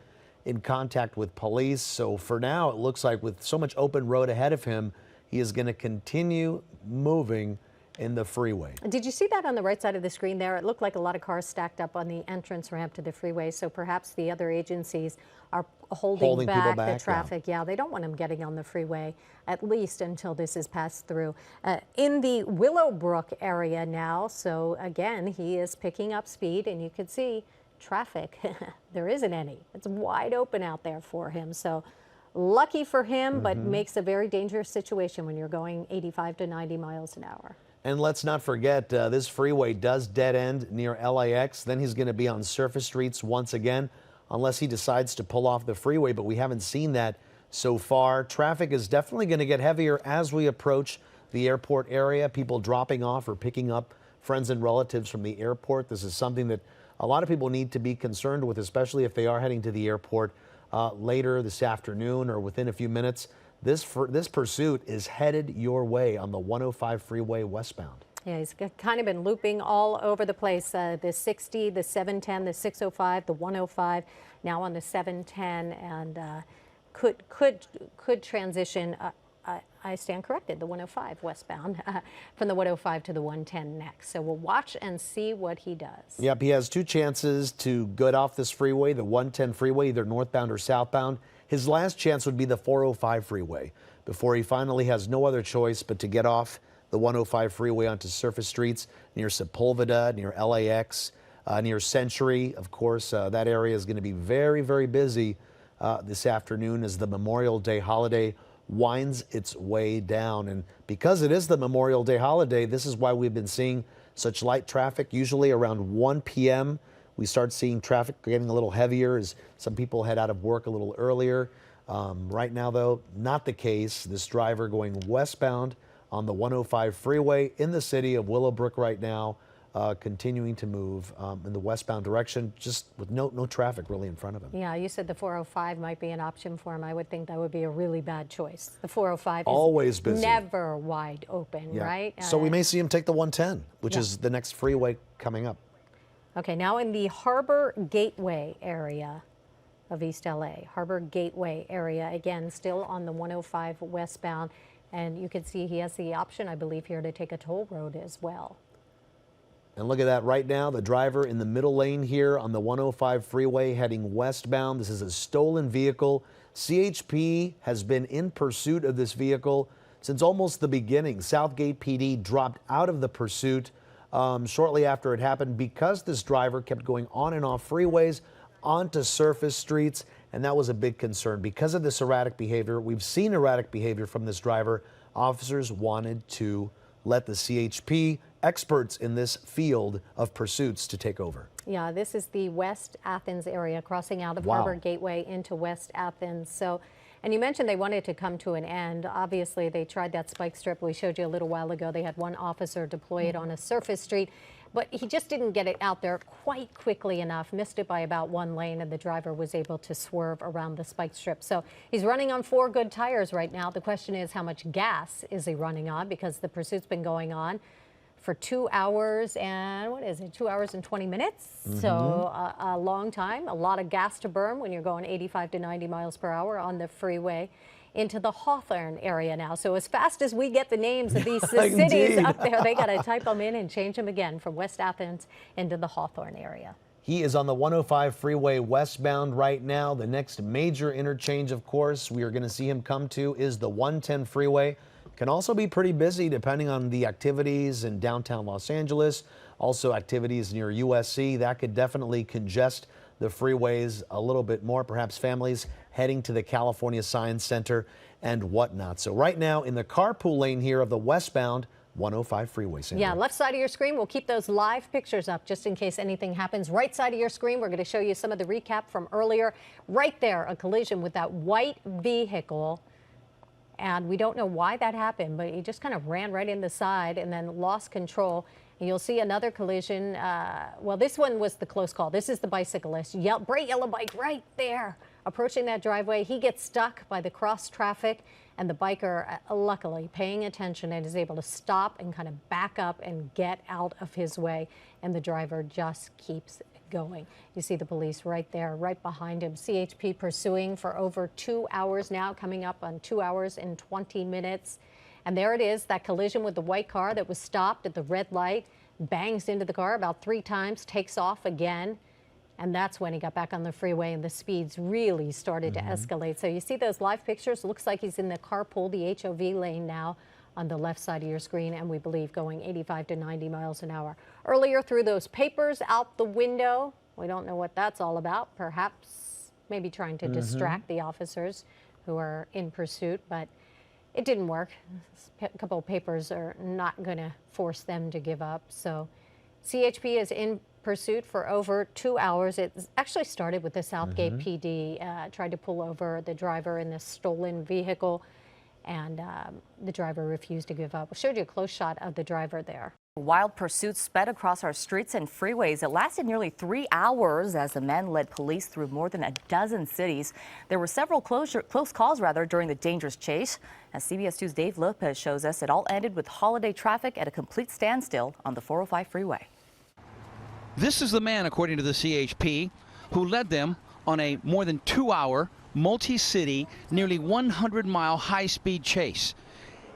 in contact with police. So for now, it looks like with so much open road ahead of him, he is going to continue moving in the freeway. Did you see that on the right side of the screen there? It looked like a lot of cars stacked up on the entrance ramp to the freeway. So perhaps the other agencies are holding back the traffic. Yeah, they don't want him getting on the freeway, at least until this is passed through. In the Willowbrook area now, so again, he is picking up speed, and you can see traffic, there isn't any. It's wide open out there for him. So lucky for him, but makes a very dangerous situation when you're going 85 to 90 miles an hour. And let's not forget, this freeway does dead end near LAX. Then he's going to be on surface streets once again, unless he decides to pull off the freeway, but we haven't seen that so far. Traffic is definitely going to get heavier as we approach the airport area, people dropping off or picking up friends and relatives from the airport. This is something that a lot of people need to be concerned with, especially if they are heading to the airport later this afternoon or within a few minutes. This pursuit is headed your way on the 105 freeway westbound. Yeah, he's kind of been looping all over the place. The 60, the 710, the 605, the 105, now on the 710, and could transition. I stand corrected, the 105 westbound, from the 105 to the 110 next. So we'll watch and see what he does. Yep, he has two chances to get off this freeway, the 110 freeway, either northbound or southbound. His last chance would be the 405 freeway before he finally has no other choice but to get off the 105 freeway onto surface streets near Sepulveda, near LAX, near Century. Of course, that area is going to be very, very busy this afternoon as the Memorial Day holiday winds its way down. And because it is the Memorial Day holiday, this is why we've been seeing such light traffic. Usually around 1 p.m. we start seeing traffic getting a little heavier as some people head out of work a little earlier. Right now, though, not the case. This driver going westbound on the 105 freeway in the city of Willowbrook right now, continuing to move in the westbound direction, just with no traffic really in front of him. Yeah, you said the 405 might be an option for him. I would think that would be a really bad choice. The 405 is always busy, never wide open, right? So we may see him take the 110, which is the next freeway coming up. Okay, now in the Harbor Gateway area of East LA, Harbor Gateway area, again, still on the 105 westbound. And you can see he has the option, I believe, here to take a toll road as well. And look at that right now, the driver in the middle lane here on the 105 freeway heading westbound. This is a stolen vehicle. CHP has been in pursuit of this vehicle since almost the beginning. Southgate PD dropped out of the pursuit shortly after it happened because this driver kept going on and off freeways onto surface streets, and that was a big concern. Because of this erratic behavior, we've seen erratic behavior from this driver. Officers wanted to let the CHP, experts in this field of pursuits, to take over. Yeah, this is the West Athens area, crossing out of Harbor Gateway into West Athens. So, and you mentioned they wanted to come to an end. Obviously, they tried that spike strip we showed you a little while ago. They had one officer deploy it on a surface street, but he just didn't get it out there quite quickly enough, missed it by about one lane, and the driver was able to swerve around the spike strip. So he's running on 4 good tires right now. The question is, how much gas is he running on? Because the pursuit's been going on for 2 hours and, what is it, 2 hours and 20 minutes? So a long time, a lot of gas to burn when you're going 85 to 90 miles per hour on the freeway into the Hawthorne area now. So as fast as we get the names of these cities up there, they got to type them in and change them again from West Athens into the Hawthorne area. He is on the 105 freeway westbound right now. The next major interchange, of course, we are going to see him come to is the 110 freeway. Can also be pretty busy depending on the activities in downtown Los Angeles. Also activities near USC. That could definitely congest the freeways a little bit more. Perhaps families heading to the California Science Center and whatnot. So right now in the carpool lane here of the westbound 105 freeway. Sandra. Yeah, left side of your screen, we'll keep those live pictures up just in case anything happens. Right side of your screen, we're going to show you some of the recap from earlier. Right there, a collision with that white vehicle. And we don't know why that happened, but he just kind of ran right in the side and then lost control. And you'll see another collision. Well, this one was the close call. This is the bicyclist. Bright yellow bike right there, approaching that driveway. He gets stuck by the cross traffic, and the biker, luckily paying attention, and is able to stop and kind of back up and get out of his way. And the driver just keeps going. You see the police right there, right behind him. CHP pursuing for over 2 hours now, coming up on 2 hours and 20 minutes. And there it is, that collision with the white car that was stopped at the red light, bangs into the car about 3 times, takes off again. And that's when he got back on the freeway and the speeds really started to escalate. So you see those live pictures. Looks like he's in the carpool, the HOV lane now on the left side of your screen, and we believe going 85 to 90 miles an hour. Earlier threw those papers out the window. We don't know what that's all about. Perhaps maybe trying to distract the officers who are in pursuit, but it didn't work. A couple of papers are not going to force them to give up. So CHP is in pursuit for over 2 hours. It actually started with the Southgate PD, tried to pull over the driver in this stolen vehicle, and the driver refused to give up. We showed you a close shot of the driver there. Wild pursuits sped across our streets and freeways. It lasted nearly 3 hours as the men led police through more than a dozen cities. There were several close calls during the dangerous chase. As CBS 2's Dave Lopez shows us, it all ended with holiday traffic at a complete standstill on the 405 freeway. This is the man, according to the CHP, who led them on a more than 2-hour, multi-city, nearly 100-mile high-speed chase.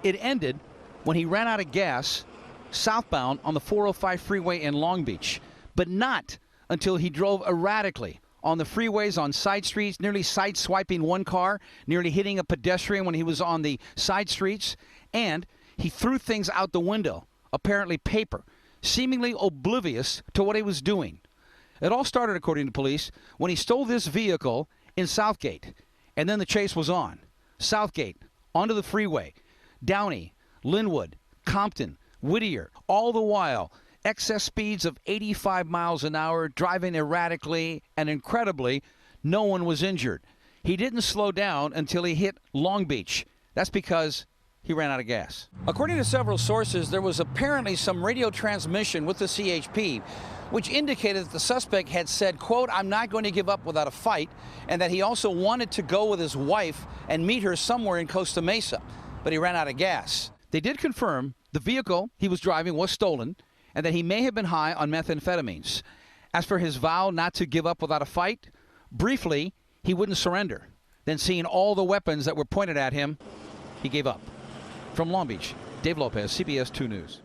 It ended when he ran out of gas southbound on the 405 freeway in Long Beach, but not until he drove erratically on the freeways, on side streets, nearly side-swiping one car, nearly hitting a pedestrian when he was on the side streets, and he threw things out the window, apparently paper, seemingly oblivious to what he was doing. It all started, according to police, when he stole this vehicle in Southgate, and then the chase was on. Southgate, onto the freeway, Downey, Linwood, Compton, Whittier, all the while excess speeds of 85 miles an hour, driving erratically, and incredibly, no one was injured. He didn't slow down until he hit Long Beach. That's because he ran out of gas. According to several sources, there was apparently some radio transmission with the CHP, which indicated that the suspect had said, quote, "I'm not going to give up without a fight," and that he also wanted to go with his wife and meet her somewhere in Costa Mesa, but he ran out of gas. They did confirm the vehicle he was driving was stolen and that he may have been high on methamphetamines. As for his vow not to give up without a fight, briefly, he wouldn't surrender. Then, seeing all the weapons that were pointed at him, he gave up. From Long Beach, Dave Lopez, CBS 2 News.